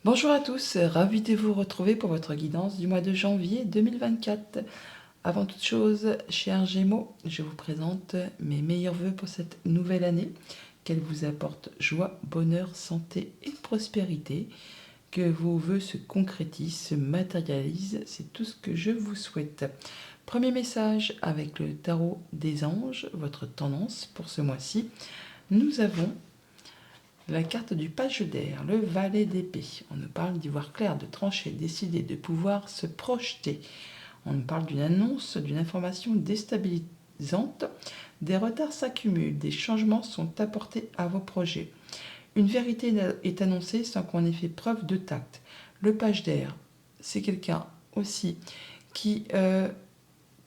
Bonjour à tous, ravi de vous retrouver pour votre guidance du mois de janvier 2024. Avant toute chose, chers Gémeaux, je vous présente mes meilleurs vœux pour cette nouvelle année. Qu'elle vous apporte joie, bonheur, santé et prospérité. Que vos vœux se concrétisent, se matérialisent, c'est tout ce que je vous souhaite. Premier message avec le tarot des anges, votre tendance pour ce mois-ci. Nous avons la carte du page d'air, le valet d'épée. On nous parle d'y voir clair, de trancher, décider, de pouvoir se projeter. On nous parle d'une annonce, d'une information déstabilisante. Des retards s'accumulent, des changements sont apportés à vos projets. Une vérité est annoncée sans qu'on ait fait preuve de tact. Le page d'air, c'est quelqu'un aussi qui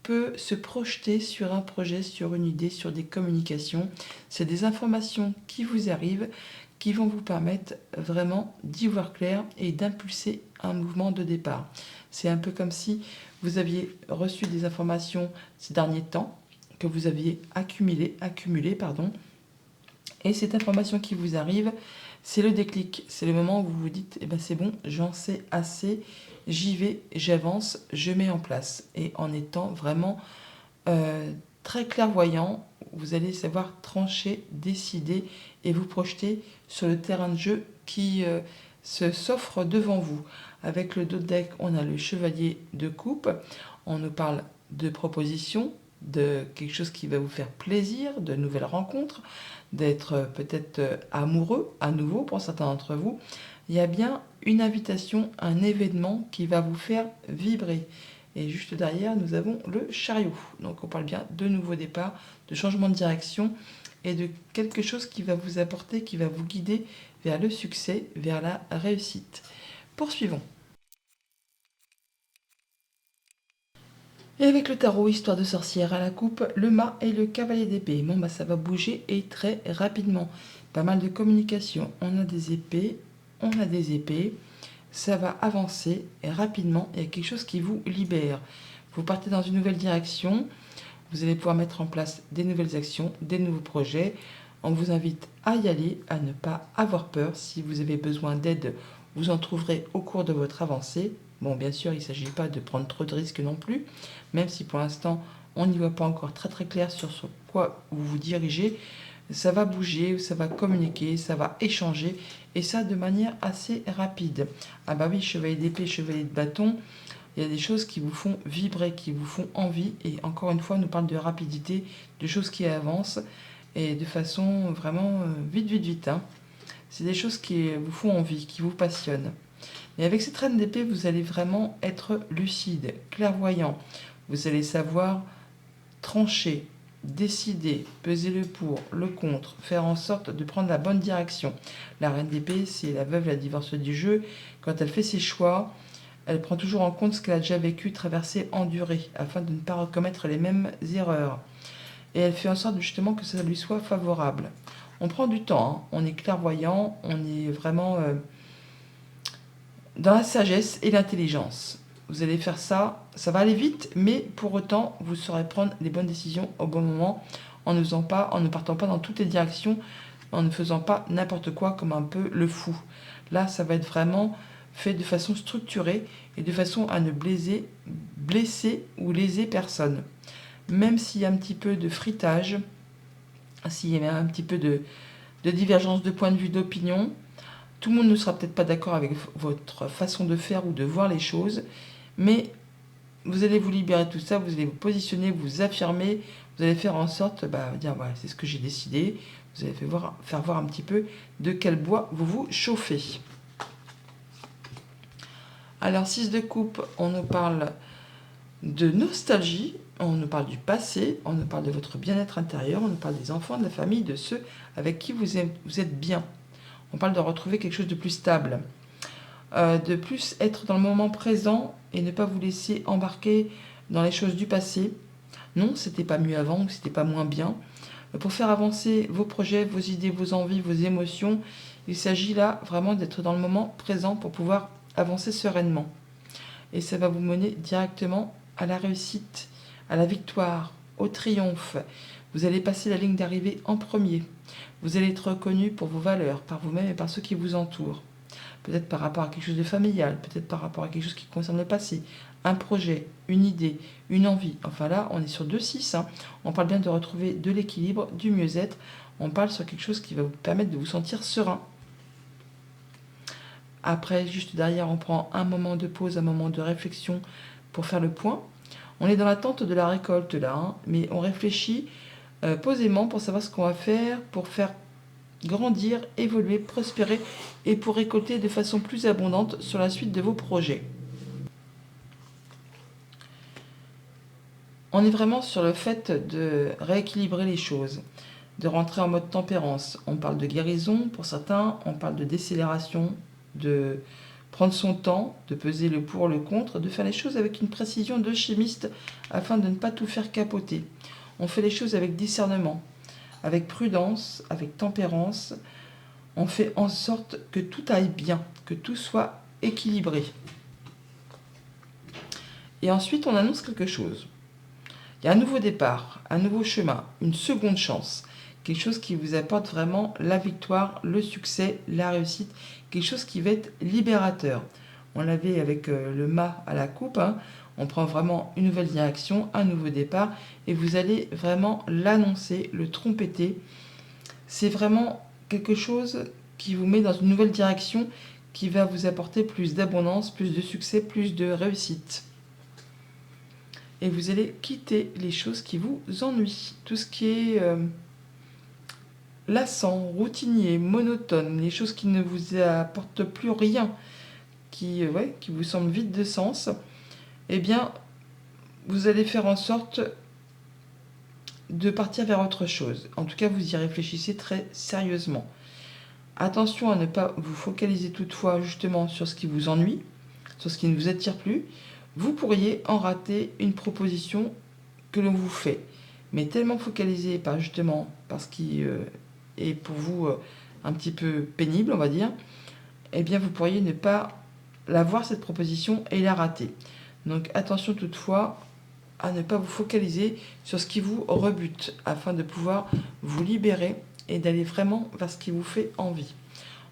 peut se projeter sur un projet, sur une idée, sur des communications. C'est des informations qui vous arrivent, qui vont vous permettre vraiment d'y voir clair et d'impulser un mouvement de départ. C'est un peu comme si vous aviez reçu des informations ces derniers temps, que vous aviez accumulé, et cette information qui vous arrive, c'est le déclic. C'est le moment où vous vous dites, eh ben c'est bon, j'en sais assez, j'y vais, j'avance, je mets en place. Et en étant vraiment très clairvoyant, vous allez savoir trancher, décider et vous projeter sur le terrain de jeu qui s'offre devant vous. Avec le dos de deck, on a le chevalier de coupe. On nous parle de propositions, de quelque chose qui va vous faire plaisir, de nouvelles rencontres, d'être peut-être amoureux à nouveau pour certains d'entre vous. Il y a bien une invitation, un événement qui va vous faire vibrer. Et juste derrière, nous avons le chariot. Donc on parle bien de nouveaux départs, de changement de direction et de quelque chose qui va vous apporter, qui va vous guider vers le succès, vers la réussite. Poursuivons. Et avec le tarot, histoire de sorcière à la coupe, le mât et le cavalier d'épée. Bon, bah ça va bouger et très rapidement. Pas mal de communication. On a des épées, ça va avancer et rapidement. Il y a quelque chose qui vous libère. Vous partez dans une nouvelle direction. Vous allez pouvoir mettre en place des nouvelles actions, des nouveaux projets. On vous invite à y aller, à ne pas avoir peur. Si vous avez besoin d'aide, vous en trouverez au cours de votre avancée. Bon, bien sûr, il ne s'agit pas de prendre trop de risques non plus, même si pour l'instant, on n'y voit pas encore très très clair sur quoi vous vous dirigez. Ça va bouger, ça va communiquer, ça va échanger, et ça de manière assez rapide. Ah bah oui, chevalier d'épée, chevalier de bâton, il y a des choses qui vous font vibrer, qui vous font envie, et encore une fois, on nous parle de rapidité, de choses qui avancent, et de façon vraiment vite, hein. C'est des choses qui vous font envie, qui vous passionnent. Et avec cette reine d'épée, vous allez vraiment être lucide, clairvoyant. Vous allez savoir trancher, décider, peser le pour, le contre, faire en sorte de prendre la bonne direction. La reine d'épée, c'est la veuve, la divorcée du jeu. Quand elle fait ses choix, elle prend toujours en compte ce qu'elle a déjà vécu, traversé, enduré, afin de ne pas recommettre les mêmes erreurs. Et elle fait en sorte justement que ça lui soit favorable. On prend du temps, hein. On est clairvoyant, on est vraiment dans la sagesse et l'intelligence. Vous allez faire ça, ça va aller vite, mais pour autant, vous saurez prendre les bonnes décisions au bon moment, en ne partant pas dans toutes les directions, en ne faisant pas n'importe quoi comme un peu le fou. Là, ça va être vraiment fait de façon structurée et de façon à ne blesser ou léser personne. Même s'il y a un petit peu de fritage, s'il y a un petit peu de divergence de point de vue, d'opinion, tout le monde ne sera peut-être pas d'accord avec votre façon de faire ou de voir les choses, mais vous allez vous libérer de tout ça, vous allez vous positionner, vous affirmer, vous allez faire en sorte de dire voilà, c'est ce que j'ai décidé, vous allez faire voir un petit peu de quel bois vous vous chauffez. Alors 6 de coupe, on nous parle de nostalgie, on nous parle du passé, on nous parle de votre bien-être intérieur, on nous parle des enfants, de la famille, de ceux avec qui vous êtes bien. On parle de retrouver quelque chose de plus stable, de plus être dans le moment présent et ne pas vous laisser embarquer dans les choses du passé. Non, c'était pas mieux avant ou c'était pas moins bien. Pour faire avancer vos projets, vos idées, vos envies, vos émotions, il s'agit là vraiment d'être dans le moment présent pour pouvoir avancer sereinement. Et ça va vous mener directement à la réussite, à la victoire, au triomphe. Vous allez passer la ligne d'arrivée en premier. Vous allez être reconnu pour vos valeurs, par vous-même et par ceux qui vous entourent. peut-être par rapport à quelque chose de familial, peut-être par rapport à quelque chose qui concerne le passé, un projet, une idée, une envie. Enfin là, on est sur 2-6. On parle bien de retrouver de l'équilibre, du mieux-être. On parle sur quelque chose qui va vous permettre de vous sentir serein. Après, juste derrière, on prend un moment de pause, un moment de réflexion pour faire le point. On est dans l'attente de la récolte là, mais on réfléchit posément pour savoir ce qu'on va faire pour faire grandir, évoluer, prospérer et pour récolter de façon plus abondante sur la suite de vos projets. On est vraiment sur le fait de rééquilibrer les choses, de rentrer en mode tempérance. On parle de guérison pour certains, on parle de décélération, de prendre son temps, de peser le pour, le contre, de faire les choses avec une précision de chimiste afin de ne pas tout faire capoter. On fait les choses avec discernement, avec prudence, avec tempérance. On fait en sorte que tout aille bien, que tout soit équilibré. Et ensuite, on annonce quelque chose. Il y a un nouveau départ, un nouveau chemin, une seconde chance. Quelque chose qui vous apporte vraiment la victoire, le succès, la réussite. Quelque chose qui va être libérateur. On l'avait avec le mât à la coupe. On prend vraiment une nouvelle direction, un nouveau départ. Et vous allez vraiment l'annoncer, le trompeter. C'est vraiment quelque chose qui vous met dans une nouvelle direction, qui va vous apporter plus d'abondance, plus de succès, plus de réussite. Et vous allez quitter les choses qui vous ennuient. Tout ce qui est lassant, routinier, monotone, les choses qui ne vous apportent plus rien, qui vous semblent vides de sens, eh bien, vous allez faire en sorte de partir vers autre chose. En tout cas, vous y réfléchissez très sérieusement. Attention à ne pas vous focaliser toutefois justement sur ce qui vous ennuie, sur ce qui ne vous attire plus. Vous pourriez en rater une proposition que l'on vous fait, mais tellement focalisé par ce qui est pour vous un petit peu pénible, on va dire, eh bien vous pourriez ne pas la voir cette proposition et la rater. Donc attention toutefois à ne pas vous focaliser sur ce qui vous rebute afin de pouvoir vous libérer et d'aller vraiment vers ce qui vous fait envie.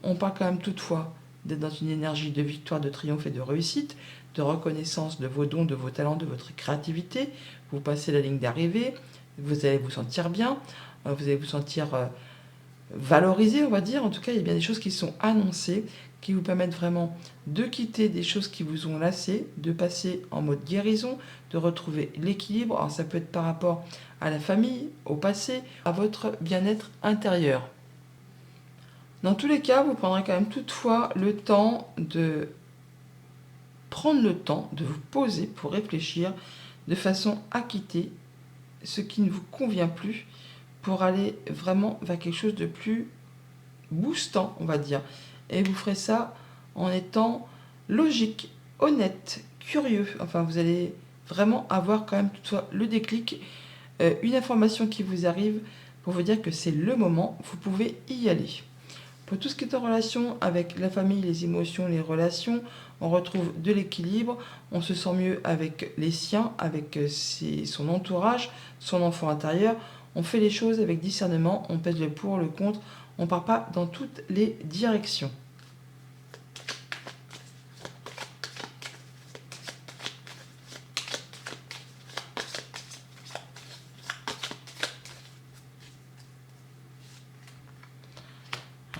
On parle quand même toutefois d'être dans une énergie de victoire, de triomphe et de réussite, de reconnaissance de vos dons, de vos talents, de votre créativité. Vous passez la ligne d'arrivée, vous allez vous sentir bien, vous allez vous sentir valorisé, on va dire. En tout cas, il y a bien des choses qui sont annoncées, qui vous permettent vraiment de quitter des choses qui vous ont lassé, de passer en mode guérison, de retrouver l'équilibre. Alors ça peut être par rapport à la famille, au passé, à votre bien-être intérieur. Dans tous les cas, vous prendrez quand même toutefois le temps de prendre le temps de vous poser pour réfléchir de façon à quitter ce qui ne vous convient plus pour aller vraiment vers quelque chose de plus boostant, on va dire. Et vous ferez ça en étant logique, honnête, curieux. Enfin, vous allez vraiment avoir quand même toutefois le déclic, une information qui vous arrive pour vous dire que c'est le moment, vous pouvez y aller. Pour tout ce qui est en relation avec la famille, les émotions, les relations, on retrouve de l'équilibre, on se sent mieux avec les siens, avec son entourage, son enfant intérieur. On fait les choses avec discernement, on pèse le pour, le contre, on ne part pas dans toutes les directions.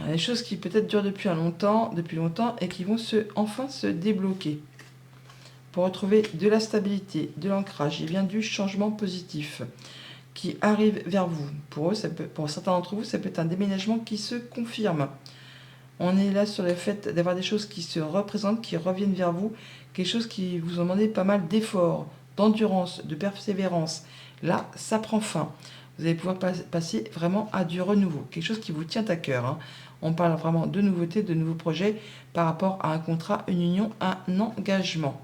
Des choses qui peut-être durent depuis longtemps et qui vont enfin se débloquer. Pour retrouver de la stabilité, de l'ancrage, il vient du changement positif qui arrive vers vous. Pour certains d'entre vous, ça peut être un déménagement qui se confirme. On est là sur le fait d'avoir des choses qui se représentent, qui reviennent vers vous, quelque chose qui vous ont demandé pas mal d'efforts, d'endurance, de persévérance. Là, ça prend fin. Vous allez pouvoir passer vraiment à du renouveau, quelque chose qui vous tient à cœur. On parle vraiment de nouveautés, de nouveaux projets par rapport à un contrat, une union, un engagement.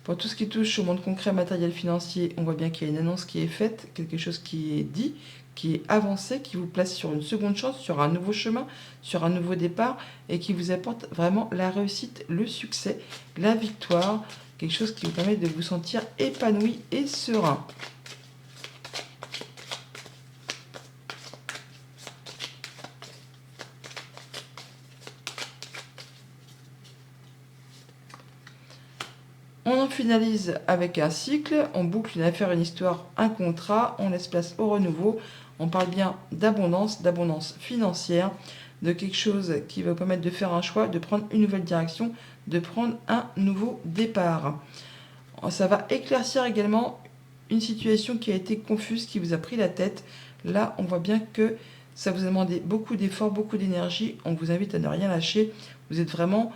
Pour tout ce qui touche au monde concret, matériel, financier, on voit bien qu'il y a une annonce qui est faite, quelque chose qui est dit, qui est avancé, qui vous place sur une seconde chance, sur un nouveau chemin, sur un nouveau départ, et qui vous apporte vraiment la réussite, le succès, la victoire, quelque chose qui vous permet de vous sentir épanoui et serein. On en finalise avec un cycle, on boucle une affaire, une histoire, un contrat, on laisse place au renouveau. On parle bien d'abondance financière, de quelque chose qui va vous permettre de faire un choix, de prendre une nouvelle direction, de prendre un nouveau départ. Ça va éclaircir également une situation qui a été confuse, qui vous a pris la tête. Là, on voit bien que ça vous a demandé beaucoup d'efforts, beaucoup d'énergie. On vous invite à ne rien lâcher. Vous êtes vraiment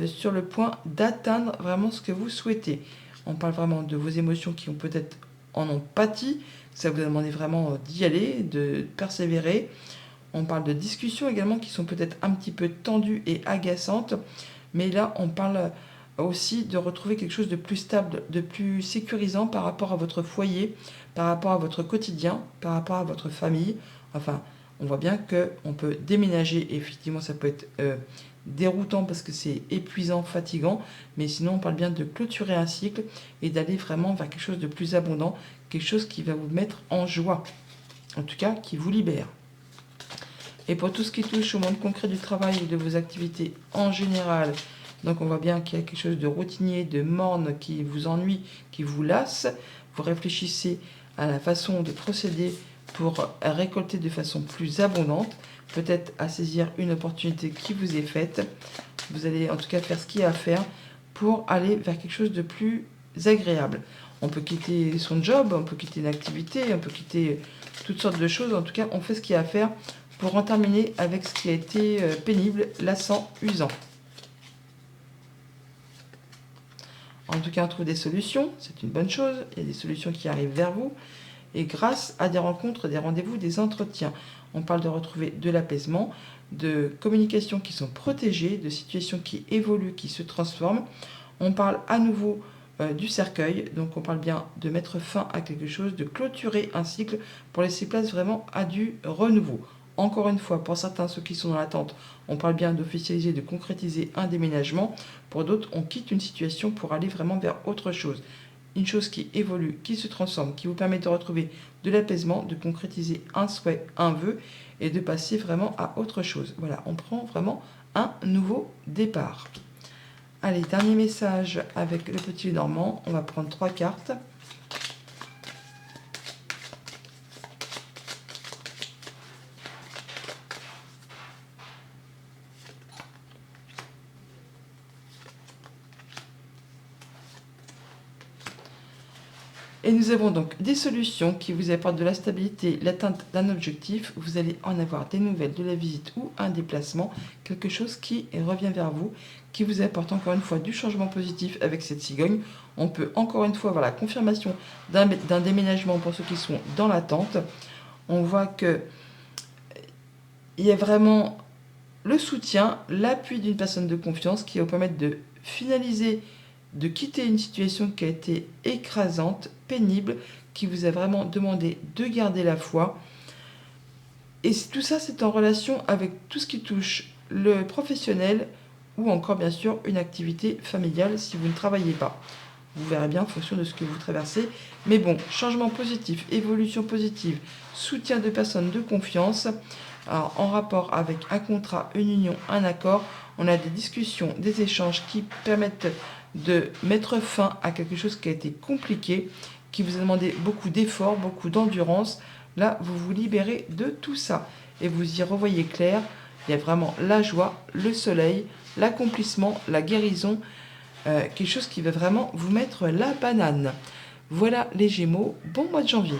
sur le point d'atteindre vraiment ce que vous souhaitez. On parle vraiment de vos émotions qui ont peut-être en ont pâti. Ça vous a demandé vraiment d'y aller, de persévérer. On parle de discussions également qui sont peut-être un petit peu tendues et agaçantes. Mais là, on parle aussi de retrouver quelque chose de plus stable, de plus sécurisant par rapport à votre foyer, par rapport à votre quotidien, par rapport à votre famille. Enfin, on voit bien qu'on peut déménager. Effectivement, ça peut être déroutant parce que c'est épuisant, fatigant. Mais sinon, on parle bien de clôturer un cycle et d'aller vraiment vers quelque chose de plus abondant, quelque chose qui va vous mettre en joie. En tout cas, qui vous libère. Et pour tout ce qui touche au monde concret du travail et de vos activités en général, donc on voit bien qu'il y a quelque chose de routinier, de morne qui vous ennuie, qui vous lasse. Vous réfléchissez à la façon de procéder pour récolter de façon plus abondante, peut-être à saisir une opportunité qui vous est faite. Vous allez en tout cas faire ce qu'il y a à faire pour aller vers quelque chose de plus agréable. On peut quitter son job, on peut quitter une activité, on peut quitter toutes sortes de choses. En tout cas, on fait ce qu'il y a à faire pour en terminer avec ce qui a été pénible, lassant, usant. En tout cas, on trouve des solutions, c'est une bonne chose. Il y a des solutions qui arrivent vers vous. Et grâce à des rencontres, des rendez-vous, des entretiens, on parle de retrouver de l'apaisement, de communications qui sont protégées, de situations qui évoluent, qui se transforment. On parle à nouveau du cercueil, donc on parle bien de mettre fin à quelque chose, de clôturer un cycle pour laisser place vraiment à du renouveau. Encore une fois, pour certains, ceux qui sont dans l'attente, on parle bien d'officialiser, de concrétiser un déménagement. Pour d'autres, on quitte une situation pour aller vraiment vers autre chose. Une chose qui évolue, qui se transforme, qui vous permet de retrouver de l'apaisement, de concrétiser un souhait, un vœu et de passer vraiment à autre chose. Voilà, on prend vraiment un nouveau départ. Allez, dernier message avec le petit Normand. On va prendre 3 cartes. Et nous avons donc des solutions qui vous apportent de la stabilité, l'atteinte d'un objectif. Vous allez en avoir des nouvelles de la visite ou un déplacement, quelque chose qui revient vers vous, qui vous apporte encore une fois du changement positif avec cette cigogne. On peut encore une fois avoir la confirmation d'un déménagement pour ceux qui sont dans l'attente. On voit que il y a vraiment le soutien, l'appui d'une personne de confiance qui va vous permettre de finaliser, de quitter une situation qui a été écrasante, pénible, qui vous a vraiment demandé de garder la foi. Et tout ça, c'est en relation avec tout ce qui touche le professionnel ou encore, bien sûr, une activité familiale si vous ne travaillez pas. Vous verrez bien en fonction de ce que vous traversez. Mais bon, changement positif, évolution positive, soutien de personnes de confiance. Alors, en rapport avec un contrat, une union, un accord, on a des discussions, des échanges qui permettent de mettre fin à quelque chose qui a été compliqué, qui vous a demandé beaucoup d'efforts, beaucoup d'endurance. Là, vous vous libérez de tout ça et vous y revoyez clair. Il y a vraiment la joie, le soleil, l'accomplissement, la guérison, quelque chose qui va vraiment vous mettre la banane. Voilà les Gémeaux, bon mois de janvier.